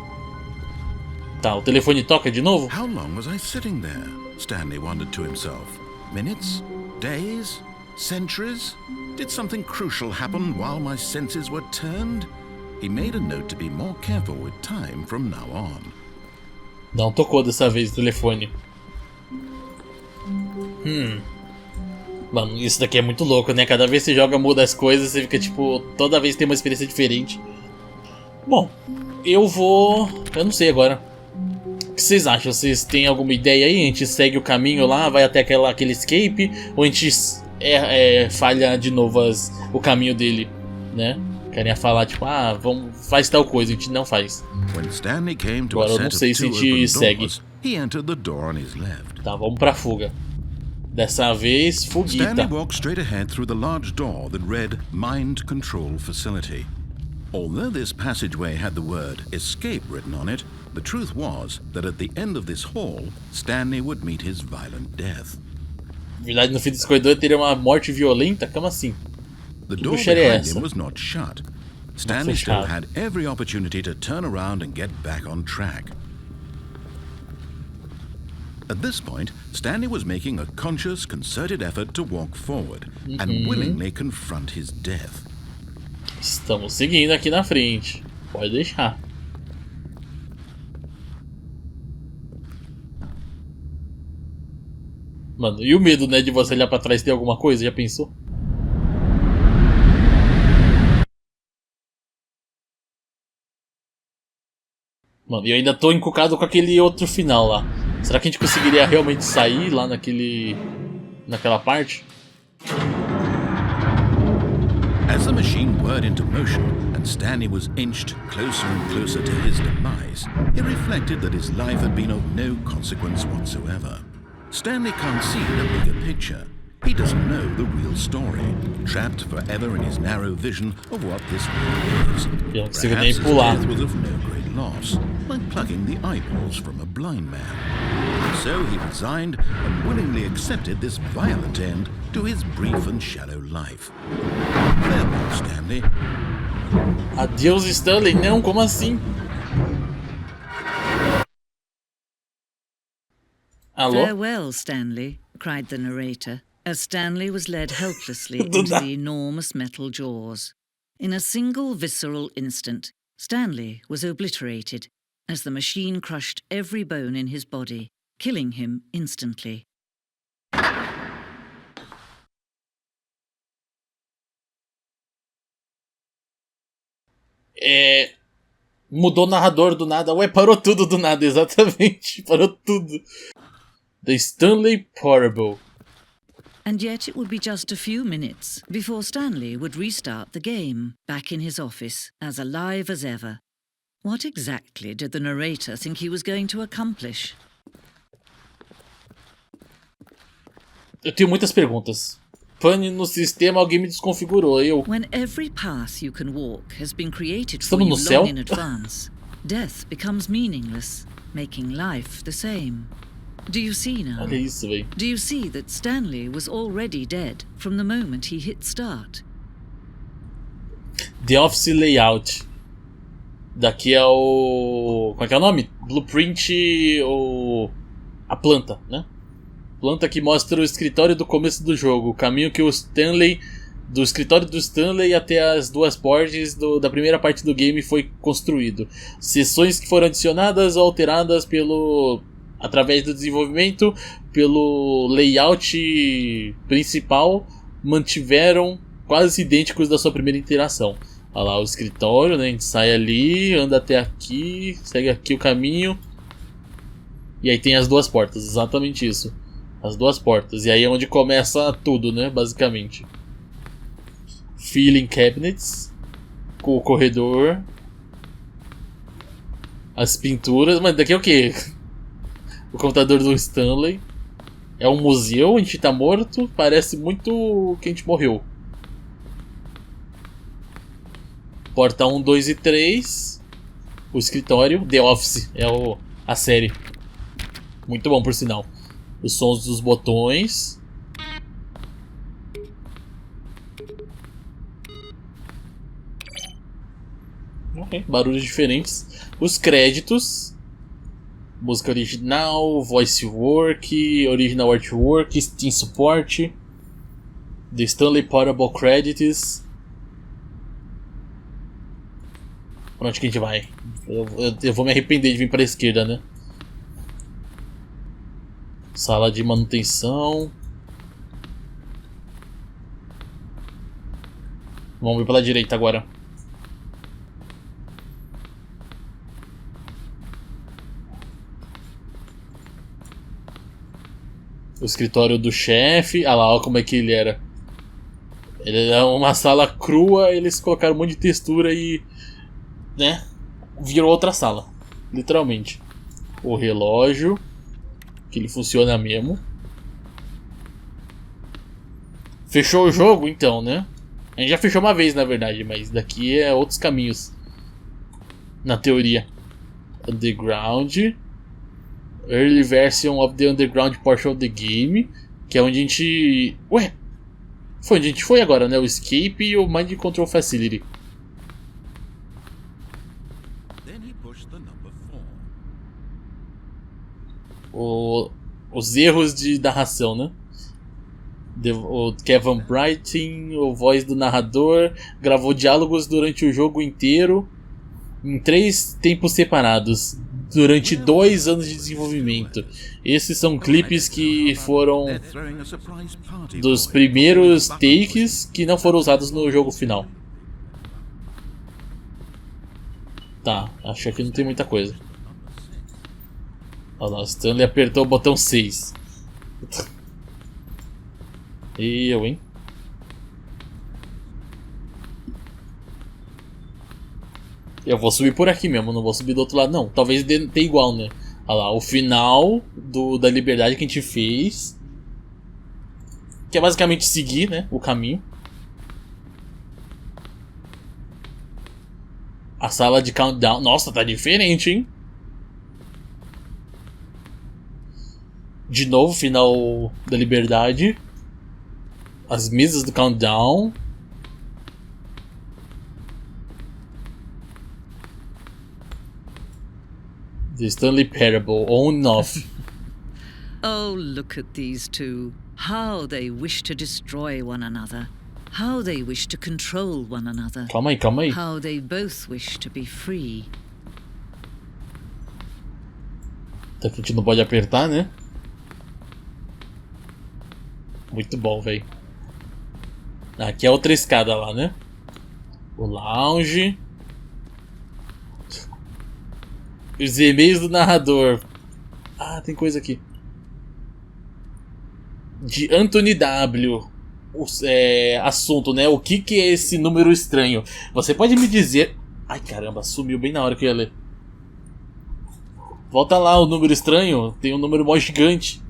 Tá, o telefone toca de novo? How long was I sitting there? Stanley wondered to himself. Minutes? Days? Centuries? Did something crucial happen while my senses were turned? He made a note to be more careful with time from now on. Não tocou dessa vez o telefone. Mano, isso daqui é muito louco, né? Cada vez que você joga, muda as coisas, você fica tipo, toda vez tem uma experiência diferente. Bom, eu não sei agora. O que vocês acham? Vocês têm alguma ideia aí? A gente segue o caminho lá, vai até aquele escape? Ou a gente falha de novo o caminho dele, né? Querem falar tipo, faz tal coisa, a gente não faz. Agora eu não sei se a gente segue. Tá, vamos pra fuga. Dessa vez, fuguita. Stanley walked straight ahead through the large door that read Mind Control Facility. Although this passageway had the word escape written on it, the truth was that at the end of this hall, Stanley would meet his violent death. Na verdade, no fim desse corredor teria uma morte violenta? Como assim? The door behind him was not shut. Stanley still had every opportunity to turn around and get back on track. At this point, Stanley was making a conscious, concerted effort to walk forward and willingly confront his death. Estamos seguindo aqui na frente. Pode deixar. Mano, e o medo, né, de você olhar pra trás e ter alguma coisa, já pensou? Mano, e eu ainda tô encucado com aquele outro final lá. Será que a gente conseguiria realmente sair lá naquela parte? As the machine whirred into motion and Stanley was inched closer and closer to his demise, he reflected that his life had been of no consequence whatsoever. Stanley can't see the bigger picture. He doesn't know the real story, trapped forever in his narrow vision of what this world is. Perhaps his death was of no great loss, like plucking the eyeballs from a blind man. So he resigned and willingly accepted this violent end to his brief and shallow life. Farewell, Stanley. Adeus, Stanley. Não, como assim? Alô? Farewell, Stanley, cried the narrator, as Stanley was led helplessly into the enormous metal jaws. In a single visceral instant, Stanley was obliterated as the machine crushed every bone in his body, killing him instantly. Mudou o narrador do nada. Ué, parou tudo do nada, exatamente. Parou tudo. The Stanley Parable. And yet it would be just a few minutes before Stanley would restart the game, back in his office, as alive as ever. What exactly did the narrator think he was going to accomplish? Eu tenho muitas perguntas. Pane no sistema, alguém me desconfigurou. When every path you can walk has been created for Estamos you no céu? long in advance, death becomes meaningless, making life the same. Do you see now? Olha isso, velho. Do you see that Stanley was already dead from the moment he hit start? The Office Layout. Daqui é o... Como é que é o nome? Blueprint ou... A planta, né? Planta que mostra o escritório do começo do jogo. O caminho que o Stanley... Do escritório do Stanley até as duas portas da primeira parte do game foi construído. Seções que foram adicionadas ou alteradas através do desenvolvimento, pelo layout principal, mantiveram quase idênticos da sua primeira interação. Olha lá o escritório, né? A gente sai ali, anda até aqui, segue aqui o caminho. E aí tem as duas portas, exatamente isso. As duas portas. E aí é onde começa tudo, né? Basicamente. Filing cabinets. Com o corredor. As pinturas. Mas daqui é o quê? O computador do Stanley. É um museu, a gente tá morto. Parece muito que a gente morreu. Porta 1, 2 e 3. O escritório. The Office. É a série. Muito bom, por sinal. Os sons dos botões. Ok, barulhos diferentes. Os créditos. Música original, voice work, original artwork, Steam support, The Stanley Parable Credits. Pra onde que a gente vai? Eu vou me arrepender de vir para a esquerda, né? Sala de manutenção. Vamos vir pela direita agora. O escritório do chefe. Ah lá, olha como é que ele era. Ele era uma sala crua, eles colocaram um monte de textura e... né? Virou outra sala. Literalmente. O relógio. Que ele funciona mesmo. Fechou o jogo então, né? A gente já fechou uma vez, na verdade, mas daqui é outros caminhos. Na teoria. Underground. Early version of the underground portion of the game. Que é onde a gente... Ué! Foi onde a gente foi agora, né? O Escape e o Mind Control Facility. Os erros de narração, né? O Kevin Brighton, o voz do narrador, gravou diálogos durante o jogo inteiro em 3 tempos separados. durante 2 anos de desenvolvimento. Esses são clipes que foram dos primeiros takes que não foram usados no jogo final. Tá, acho que aqui não tem muita coisa. Olha lá, o Stanley apertou o botão 6. E eu, hein? Eu vou subir por aqui mesmo, não vou subir do outro lado não. Talvez tenha igual, né? Olha lá, o final da liberdade que a gente fez. Que é basicamente seguir, né, o caminho. A sala de countdown. Nossa, tá diferente, hein? De novo, final da liberdade. As mesas do countdown. The Stanley Parable, on and off. Oh, look at these two. How they wish to destroy one another. How they wish to control one another. Calma aí, calma aí. How they both wish to be free. Até que a gente não pode apertar, né? Muito bom, velho. Aqui é outra escada lá, né? O lounge. Os e-mails do narrador. Ah, tem coisa aqui. De Anthony W. Assunto, né? O que é esse número estranho? Você pode me dizer... Ai, caramba, sumiu bem na hora que eu ia ler. Volta lá, o número estranho. Tem um número mó gigante.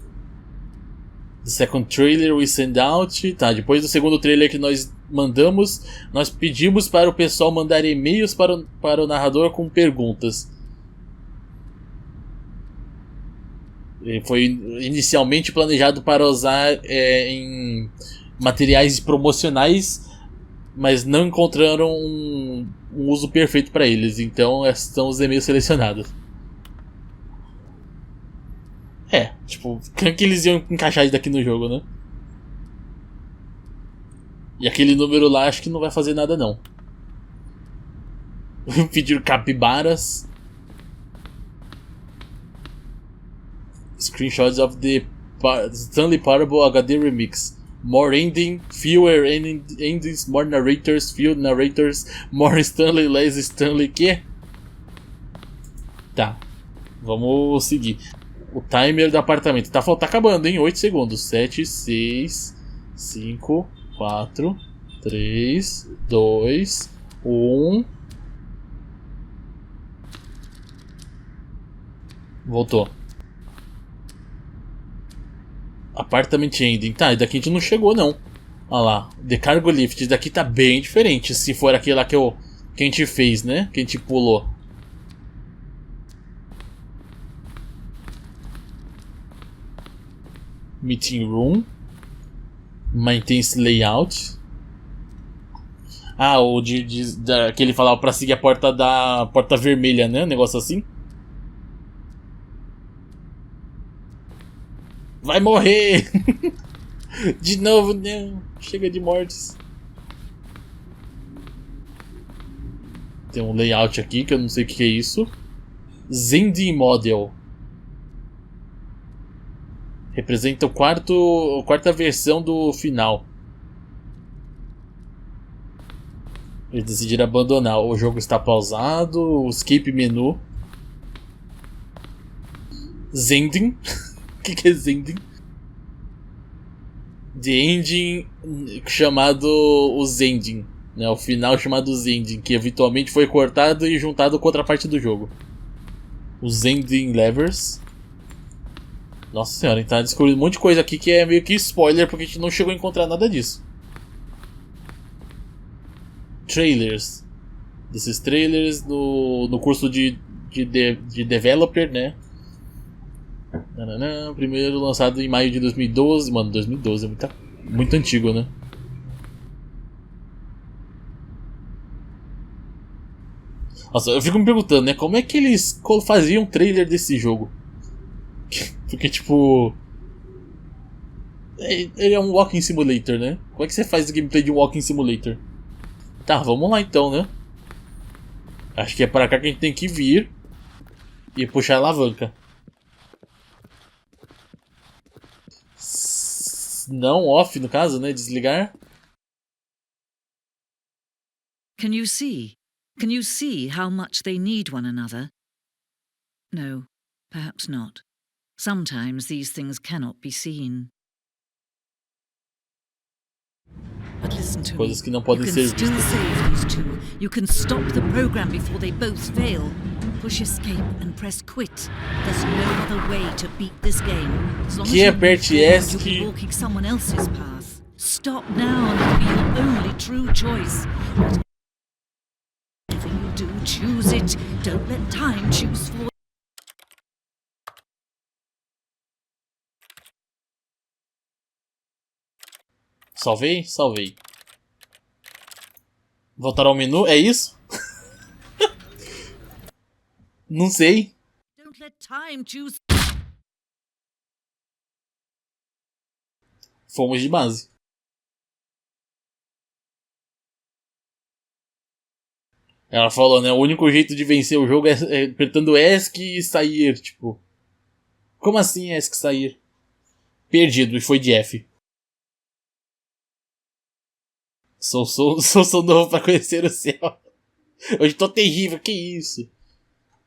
The second trailer we send out. Tá, depois do segundo trailer que nós mandamos, nós pedimos para o pessoal mandar e-mails para o narrador com perguntas. Foi inicialmente planejado para usar em materiais promocionais, mas não encontraram um uso perfeito para eles. Então estão os e-mails selecionados. Tipo, como que eles iam encaixar isso daqui no jogo, né? E aquele número lá acho que não vai fazer nada não. Pedir capibaras. Screenshots of the Stanley Parable HD Remix. More ending, fewer endings, more narrators, few narrators, more Stanley, less Stanley. Que? Tá, vamos seguir. O timer do apartamento tá acabando, hein? 8 segundos. 7, 6, 5, 4, 3, 2, 1. Voltou. Apartment ending. Tá, e daqui a gente não chegou, não. Olha lá. The Cargo Lift. Isso daqui tá bem diferente. Se for aquele lá que a gente fez, né? Que a gente pulou. Meeting Room. Maintenance Layout. Ah, o que ele falava pra seguir a porta vermelha, né? Um negócio assim. Vai morrer! De novo, não. Chega de mortes. Tem um layout aqui que eu não sei o que é isso. Zending Model. Representa a quarta versão do final. Eles decidiram abandonar. O jogo está pausado. O escape menu. Zending. O que é Zending? The Ending chamado o Zending, né? O final chamado Zending, que eventualmente foi cortado e juntado com outra parte do jogo. Os Zending Levers. Nossa senhora, a gente tá descobrindo um monte de coisa aqui que é meio que spoiler, porque a gente não chegou a encontrar nada disso. Trailers. Desses trailers no curso de developer, né? Primeiro lançado em maio de 2012. Mano, 2012 é muito antigo, né? Nossa, eu fico me perguntando, né? Como é que eles faziam um trailer desse jogo? Porque, tipo... ele é um walking simulator, né? Como é que você faz o gameplay de um walking simulator? Tá, vamos lá então, né? Acho que é para cá que a gente tem que vir. E puxar a alavanca. Não, off no caso, né? Desligar. Can you see? Can you see how much they need one another? No, perhaps not. Sometimes these things cannot be seen. But listen to me. Coisas que não podem You ser can still vistas. save these two. You can stop the program before they both fail. Push escape and press quit. There's no other way to beat this game. As long as Que you aperte move forward, ESC. you'll be walking someone else's path. Stop now and it'll be your only true choice. Whatever you do, choose it. Don't let time choose for you. Salvei? Salvei. Voltar ao menu? É isso? Não sei. Don't let time choose. Fomos de base. Ela falou, né? O único jeito de vencer o jogo é apertando ESC e sair. Tipo. Como assim ESC e sair? Perdido, e foi de F. Sou novo pra conhecer o céu. Hoje tô terrível, que isso?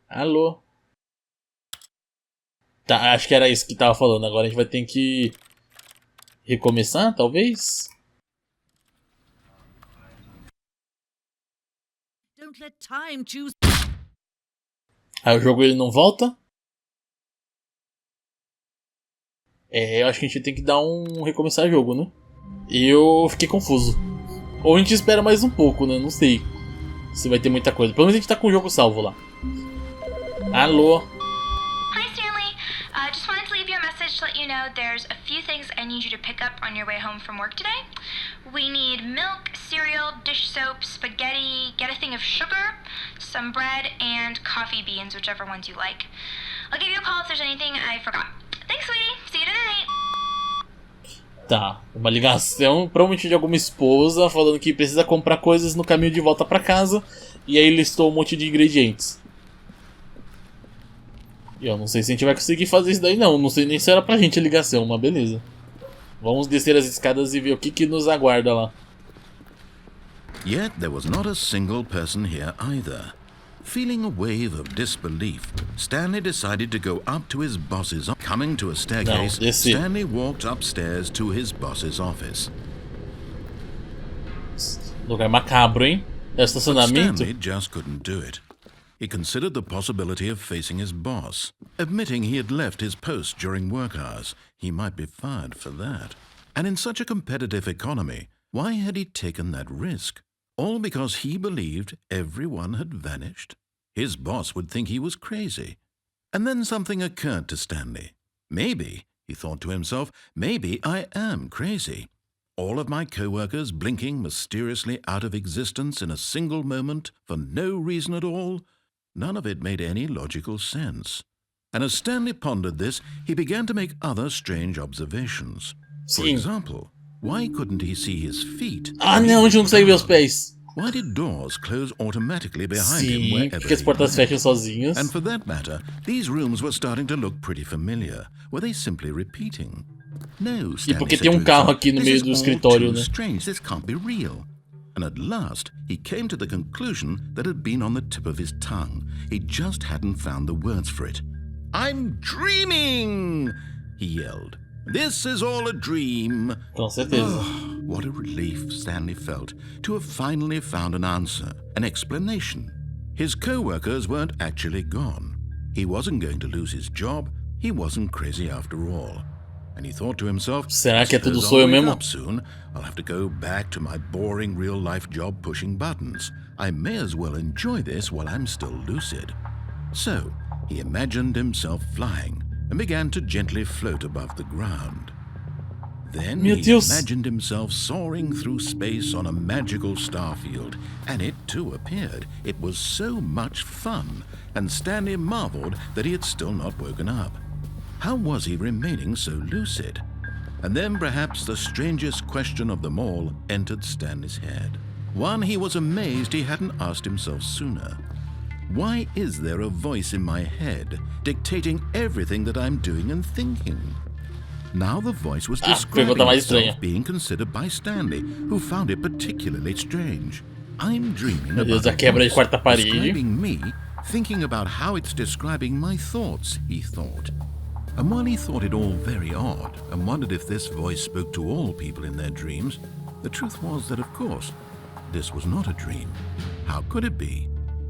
Alô? Tá, acho que era isso que tava falando. Agora a gente vai ter que recomeçar, talvez? Don't let time choose. Aí o jogo ele não volta? É, eu acho que a gente tem que dar um recomeçar o jogo, né? E eu fiquei confuso. Ou a gente espera mais um pouco, né? Não sei se vai ter muita coisa. Pelo menos a gente tá com o jogo salvo lá. Alô? Hi, Stanley. Just wanted to leave you a message to let you know there's a few things I need you to pick up on your way home from work today. We need milk, cereal, dish soap, spaghetti, get a thing of sugar, some bread, and coffee beans, whichever ones you like. I'll give you a call if there's anything I forgot. Thanks, sweetie. See you tonight. Tá, uma ligação provavelmente de alguma esposa falando que precisa comprar coisas no caminho de volta pra casa. E aí listou um monte de ingredientes. E eu não sei se a gente vai conseguir fazer isso daí não. Não sei nem se era pra gente a ligação, mas beleza. Vamos descer as escadas e ver o que nos aguarda lá. Yet there was not a single person here either. Feeling a wave of disbelief, Stanley decided to go up to his boss's office. Coming to a staircase, Não, descer. Stanley walked upstairs to his boss's office. Lugar macabro, hein? É But estacionamento? Stanley just couldn't do it. He considered the possibility of facing his boss. Admitting he had left his post during work hours, he might be fired for that. And in such a competitive economy, why had he taken that risk? All because he believed everyone had vanished? His boss would think he was crazy. And then something occurred to Stanley. Maybe, he thought to himself, maybe I am crazy. All of my co-workers blinking mysteriously out of existence in a single moment for no reason at all? None of it made any logical sense. And as Stanley pondered this, he began to make other strange observations. For Sim. example, why couldn't he see his feet? Ah não, a gente não consegue ver os pés. Why did doors close automatically behind him Sim, wherever porque as he portas went? fecham sozinhas. And for that matter, these rooms were starting to look pretty familiar. Were they simply repeating? No, E Stanley porque said tem to um carro himself, aqui no "This meio is do all escritório, too né? strange. This can't be real." And at last, he came to the conclusion that had been on the tip of his tongue. He just hadn't found the words for it. "I'm dreaming!" he yelled. "This is all a dream." Com certeza. What a relief Stanley felt to have finally found an answer, an explanation. His co-workers weren't actually gone. He wasn't going to lose his job. He wasn't crazy after all. And he thought to himself, Será que é tudo "Suppose I'll sonho wake mesmo? up soon. I'll have to go back to my boring real-life job pushing buttons. I may as well enjoy this while I'm still lucid." So, he imagined himself flying and began to gently float above the ground. Then Meu he Deus. imagined himself soaring through space on a magical starfield, and it too appeared. It was so much fun, and Stanley marveled that he had still not woken up. How was he remaining so lucid? And then perhaps the strangest question of them all entered Stanley's head. One he was amazed he hadn't asked himself sooner. Why is there a voice in my head dictating everything that I'm doing and thinking? Now the voice was describing itself being considered by Stanley, who found it particularly strange. I'm dreaming about describing me, thinking about how it's describing my thoughts, he thought. And while he thought it all very odd and wondered if this voice spoke to all people in their dreams, the truth was that, of course, this was not a dream. How could it be?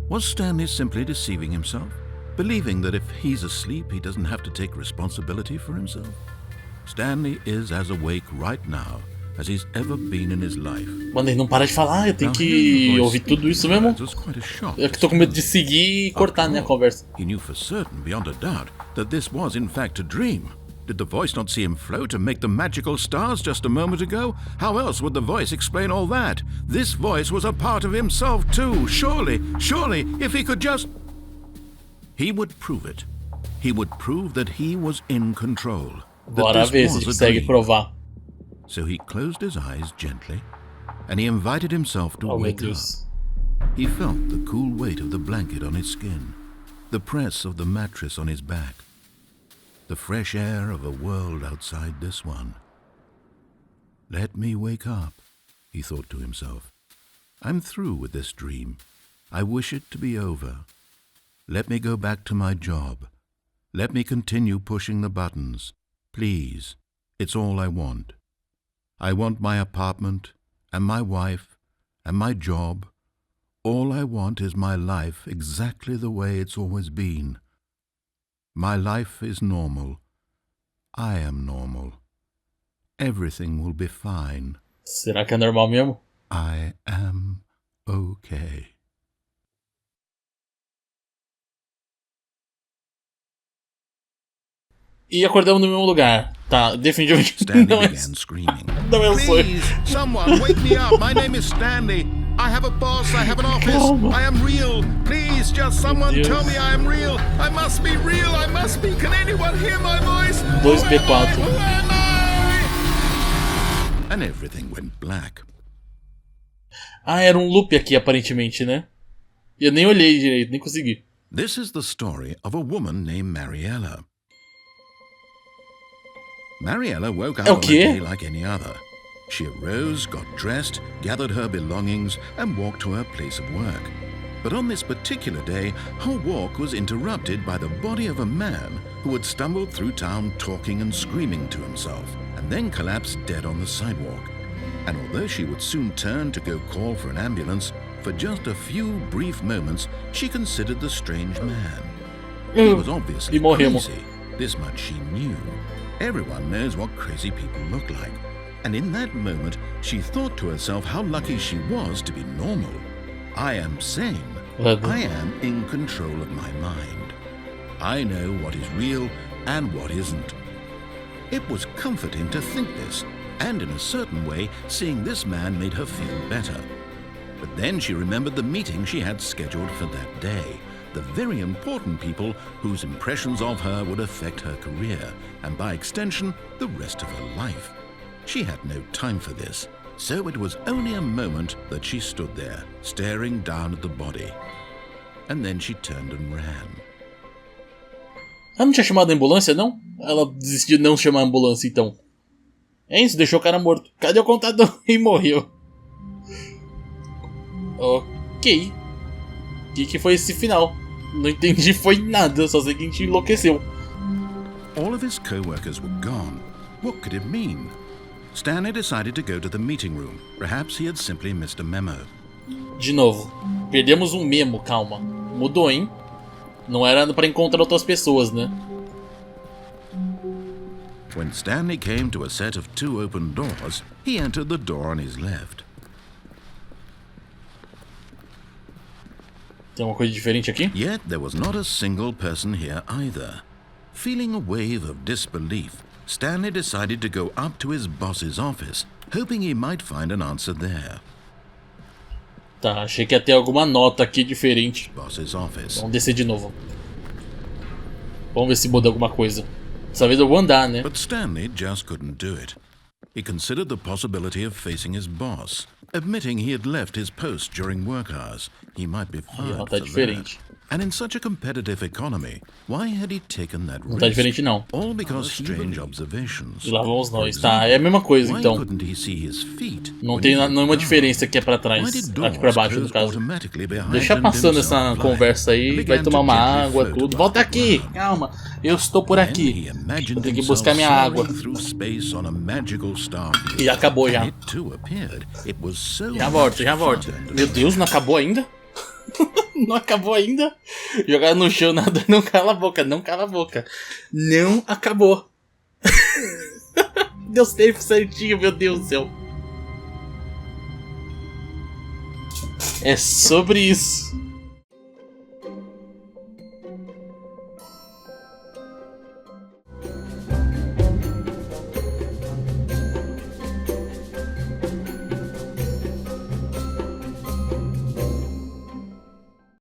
Was Stanley simply deceiving himself, believing that if he's asleep, he doesn't have to take responsibility for himself? Stanley is as awake right now as he's ever been in his life. Mano, ele não para de falar, eu tenho que ouvir tudo isso mesmo. Eu que tô com medo de seguir e cortar, né, a conversa. He knew for certain, beyond a doubt, that this was in fact a dream. Did the voice not see him float and make the magical stars just a moment ago? How else would the voice explain all that? This voice was a part of himself too. Surely, if he could just... He would prove it. He would prove that he was in control. Bora ver se consegue provar. So he closed his eyes gently, and he invited himself to wake up. He felt the cool weight of the blanket on his skin, the press of the mattress on his back, the fresh air of a world outside this one. Let me wake up, he thought to himself. I'm through with this dream. I wish it to be over. Let me go back to my job. Let me continue pushing the buttons. Please, it's all I want. I want my apartment, and my wife, and my job. All I want is my life exactly the way it's always been. My life is normal. I am normal. Everything will be fine. Será que é normal mesmo? I am okay. E acordamos no mesmo lugar. Tá, definitivamente Stanley began screaming. Não é um sonho. Please, someone wake me up. My name is Stanley. I have a boss. I have an office. Calma. I am real. Please, just someone Deus. tell me I am real. I must be real. I must be. Can anyone hear my voice? 2B4. Who am I? And everything went black. Ah, era um loop aqui, aparentemente, né? E eu nem olhei direito, nem consegui. This is the story of a woman named Mariella. Mariella woke up on a day like any other. She arose, got dressed, gathered her belongings, and walked to her place of work. But on this particular day, her walk was interrupted by the body of a man who had stumbled through town talking and screaming to himself, and then collapsed dead on the sidewalk. And although she would soon turn to go call for an ambulance, for just a few brief moments, she considered the strange man. He was obviously crazy. This much she knew. Everyone knows what crazy people look like. And in that moment, she thought to herself how lucky she was to be normal. I am sane. I am in control of my mind. I know what is real and what isn't. It was comforting to think this, and in a certain way, seeing this man made her feel better. But then she remembered the meeting she had scheduled for that day. The very important people whose impressions of her would affect her career, and by extension, the rest of her life. She had no time for this, so it was only a moment that she stood there, staring down at the body. And then she turned and ran. Ela não tinha chamado a ambulância, não? Ela decidiu não chamar a ambulância, então. É isso, deixou o cara morto. Cadê o contador? E morreu. Ok. O que foi esse final? Não entendi, foi nada, só sei que a gente enlouqueceu. All of his co-workers were gone. What could it mean? Stanley decided to go to the meeting room. Perhaps he had simply missed a memo. De novo, perdemos um memo, calma. Mudou, hein? Não era pra encontrar outras pessoas, né? When Stanley came to a set of 2 open doors, he entered the door on his left. Tem uma coisa diferente aqui? Yet there was not a single person here either. Feeling a wave of disbelief, Stanley decided to go up to his boss's office, hoping he might find an answer there. Tá, achei que ia ter alguma nota aqui diferente. Boss's office. Vamos descer de novo. Vamos ver se muda alguma coisa. Dessa vez eu vou andar, né? But Stanley just couldn't do it. He considered the possibility of facing his boss, admitting he had left his post during work hours. He might be fired for that. And in such a competitive economy, why had he taken that Não tá diferente não. All because strange observations. E lá vamos nós, tá? É a mesma coisa Why então. couldn't he see his feet Não tem nenhuma diferença aqui é pra trás, aqui pra baixo no caso. Deixa passando essa conversa aí, vai tomar uma água, tudo. Volta aqui, calma, eu estou por aqui. Eu tenho que buscar minha água. E acabou já. Já volto. Meu Deus, não acabou ainda? Não acabou ainda? Jogar no chão, nada, não cala a boca, não cala a boca. Não acabou. Deu tempo certinho, meu Deus do céu. É sobre isso.